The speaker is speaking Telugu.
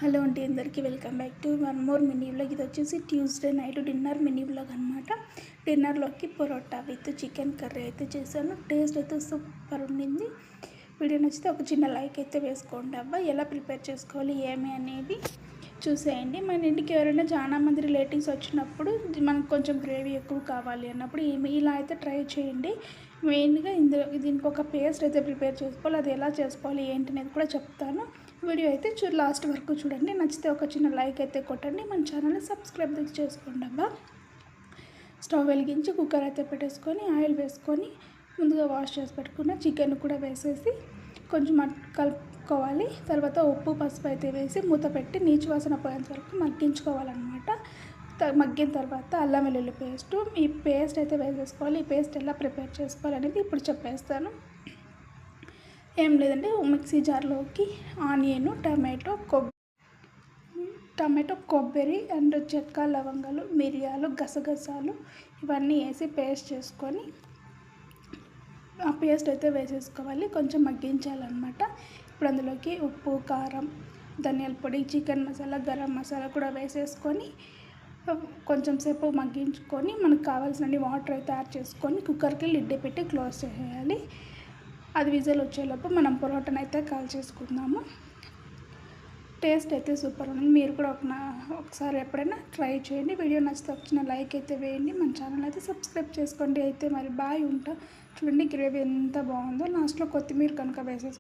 హలో అండి, అందరికీ welcome back to one more mini vlog. ఇది వచ్చేసి Tuesday night dinner mini vlog అనమాట. డిన్నర్లోకి పొరోటా విత్ చికెన్ కర్రీ అయితే చేశాను. టేస్ట్ అయితే సూపర్ ఉండింది. వీడియో నచ్చితే ఒక చిన్న లైక్ అయితే వేసుకోండి అబ్బా. ఎలా ప్రిపేర్ చేసుకోవాలి ఏమి అనేది చూసేయండి. మన ఇంటికి ఎవరైనా చాలా మంది రిలేటివ్స్ వచ్చినప్పుడు మనకు కొంచెం గ్రేవీ ఎక్కువ కావాలి అన్నప్పుడు ఇలా అయితే ట్రై చేయండి. మెయిన్గా దీనికి ఒక పేస్ట్ అయితే ప్రిపేర్ చేసుకోవాలి. అది ఎలా చేసుకోవాలి ఏంటి అనేది కూడా చెప్తాను. వీడియో అయితే లాస్ట్ వరకు చూడండి. నచ్చితే ఒక చిన్న లైక్ అయితే కొట్టండి. మన ఛానల్ని సబ్స్క్రైబ్ అయితే చేసుకోండి అబ్బా. స్టవ్ వెలిగించి కుక్కర్ అయితే పెట్టేసుకొని ఆయిల్ వేసుకొని ముందుగా వాష్ చేసి పెట్టుకున్న చికెన్ కూడా వేసేసి కొంచెం కలుపుకోవాలి. తర్వాత ఉప్పు పసుపు అయితే వేసి మూత పెట్టి నీచు వాసన పోయేంత వరకు మగ్గించుకోవాలన్నమాట. మగ్గిన తర్వాత అల్లం వెల్లుల్లి పేస్ట్, ఈ పేస్ట్ అయితే వేసేసుకోవాలి. ఈ పేస్ట్ ఎలా ప్రిపేర్ చేసుకోవాలనేది ఇప్పుడు చెప్పేస్తాను. ఏం లేదండి, మిక్సీ జార్లోకి ఆనియన్, టమాటో, కొబ్బరి అండ్ చెక్క, లవంగాలు, మిరియాలు, గసగసాలు ఇవన్నీ వేసి పేస్ట్ చేసుకొని ఆ పేస్ట్ అయితే వేసేసుకోవాలి. కొంచెం మగ్గించాలన్నమాట. ఇప్పుడు అందులోకి ఉప్పు, కారం, ధనియాల పొడి, చికెన్ మసాలా, గరం మసాలా కూడా వేసేసుకొని కొంచెం సేపు మగ్గించుకొని మనకు కావాల్సిన వాటర్ అయితే యాడ్ చేసుకొని కుక్కర్కి లిడ్ పెట్టి క్లోజ్ చేసేయాలి. అది విజిల్ వచ్చేలోపు మనం పొరోటాను అయితే కాల్ చేసుకుందాము. టేస్ట్ అయితే సూపర్ ఉంది. మీరు కూడా ఒకసారి ఎప్పుడైనా ట్రై చేయండి. వీడియో నచ్చితే వచ్చిన లైక్ అయితే వేయండి. మన ఛానల్ అయితే సబ్స్క్రైబ్ చేసుకోండి. అయితే మరి బాయ్ ఉంటా. చూడండి గ్రేవీ ఎంత బాగుందో. లాస్ట్లో కొత్తిమీర కనుక వేసేసి